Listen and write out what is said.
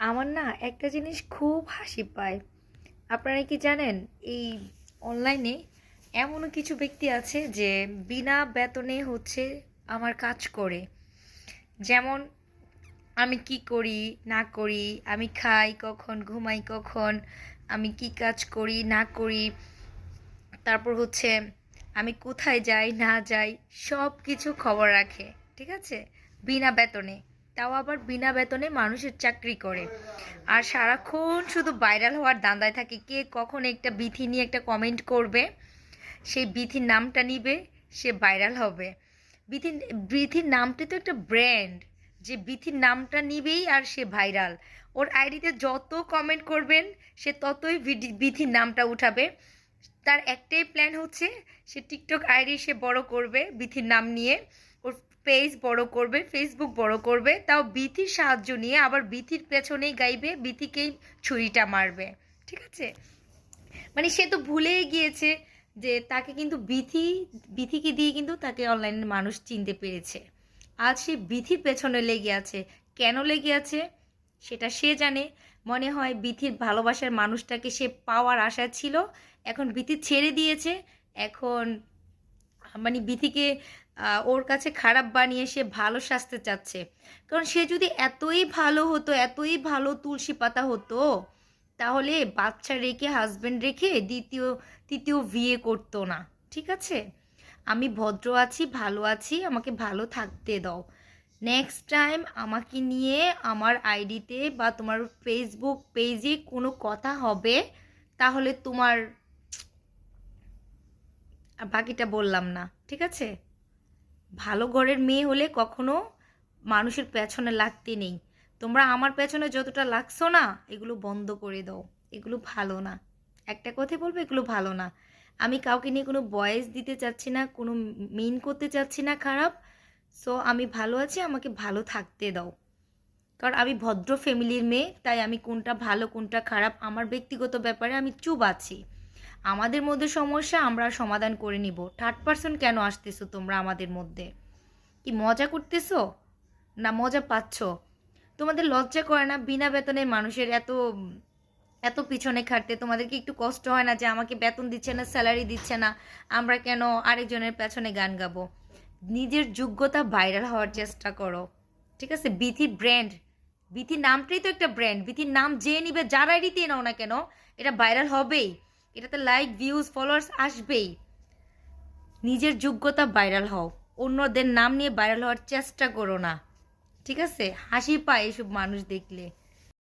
আমার না একটা জিনিস খুব হাসি পায়। আপনারা কি জানেন? এই অনলাইনে এমনও কিছু ব্যক্তি আছে যে বিনা বেতনে আমার কাজ করে। যেমন আমি কি করি না করি, আমি খাই কখন, ঘুমাই কখন, আমি কি কাজ করি না করি, তারপর আমি কোথায় যাই না যাই, সব কিছু খবর রাখে। ঠিক আছে? বিনা বেতনে। তাও আবার বিনা বেতনে মানুষের চাকরি করে। আর সারাক্ষণ শুধু ভাইরাল হওয়ার ধান্দায় থাকে। কে কখন একটা বিথি নিয়ে একটা কমেন্ট করবে, সেই বিথির নামটা নিবে, সে ভাইরাল হবে। বিথি বিথির নামটি তো একটা ব্র্যান্ড, যে বিথির নামটা নিবেই আর সে ভাইরাল। ওর আইডিতে যত কমেন্ট করবেন সে ততই বিথির নামটা উঠাবে। তার একটাই প্ল্যান হচ্ছে, সে টিকটক আইডি সে বড় করবে বিথির নাম নিয়ে, ওর পেজ বড় করবে, ফেসবুক বড় করবে, তাও বিথির সাহায্য নিয়ে, আবার বিথির পেছনেই গাইবে, বিথিকেই ছুরিটা মারবে। ঠিক আছে? মানে সে তো ভুলেই গিয়েছে যে তাকে কিন্তু বিথিকে দিয়ে কিন্তু তাকে অনলাইনে মানুষ চিনতে পেরেছে। আজ সে বিথির পেছনে লেগে আছে। কেন লেগে আছে সেটা সে জানে। মনে হয় বিথির ভালোবাসার মানুষটাকে সে পাওয়ার আশা ছিল, এখন বিথি ছেড়ে দিয়েছে। এখন মানে বিথিকে ওর কাছে খারাপ বানিয়ে সে ভালো সাজতে চাচ্ছে। কারণ সে যদি এতই ভালো হতো, এতই ভালো তুলসী পাতা হতো, তাহলে বাচ্চা রেখে, হাজবেন্ড রেখে দ্বিতীয় তৃতীয় বিয়ে করতো না। ঠিক আছে? আমি ভদ্র আছি, ভালো আছি, আমাকে ভালো থাকতে দাও। নেক্সট টাইম আমাকে নিয়ে আমার আইডিতে বা তোমার ফেসবুক পেজে কোনো কথা হবে, তাহলে তোমার, আর বাকিটা বললাম না। ঠিক আছে? ভালো ঘরের মেয়ে হলে কখনো মানুষের পেছনে লাগতে নেই। তোমরা আমার পেছনে যতটা লাগছো না, এগুলো বন্ধ করে দাও। এগুলো ভালো না। একটা কথাই বলবো, এগুলো ভালো না। আমি কাউকে নিয়ে কোনো ভয়েস দিতে চাচ্ছি না, কোনো মিন করতে চাচ্ছি না খারাপ। সো আমি ভালো আছি, আমাকে ভালো থাকতে দাও। কারণ আমি ভদ্র ফ্যামিলির মেয়ে, তাই আমি কোনটা ভালো কোনটা খারাপ আমার ব্যক্তিগত ব্যাপারে আমি চুপ আছি। আমাদের মধ্যে সমস্যা আমরা সমাধান করে নিব। থার্ড পার্সন কেন আসতেছো তোমরা আমাদের মধ্যে? কি মজা করতেছো না মজা পাচ্ছ? তোমাদের লজ্জা করে না বিনা বেতনে মানুষের এত এত পিছনে খাটতে? তোমাদের কি একটু কষ্ট হয় না যে আমাকে বেতন দিচ্ছে না, স্যালারি দিচ্ছে না, আমরা কেন আরেকজনের পেছনে গান গাবো? নিজের যোগ্যতা ভাইরাল হওয়ার চেষ্টা করো। ঠিক আছে? বিথি ব্র্যান্ড, বিথি নামটাই তো একটা ব্র্যান্ড। বিথির নাম যে নিবে, যারাই দিতে নাও না কেন, এটা ভাইরাল হবেই। এটাতে লাইক, ভিউজ, ফলোয়ার্স আসবেই। নিজের যোগ্যতা ভাইরাল হও, অন্যদের নাম নিয়ে ভাইরাল হওয়ার চেষ্টা করো না। ঠিক আছে? হাসি পায় এসব মানুষ দেখলে।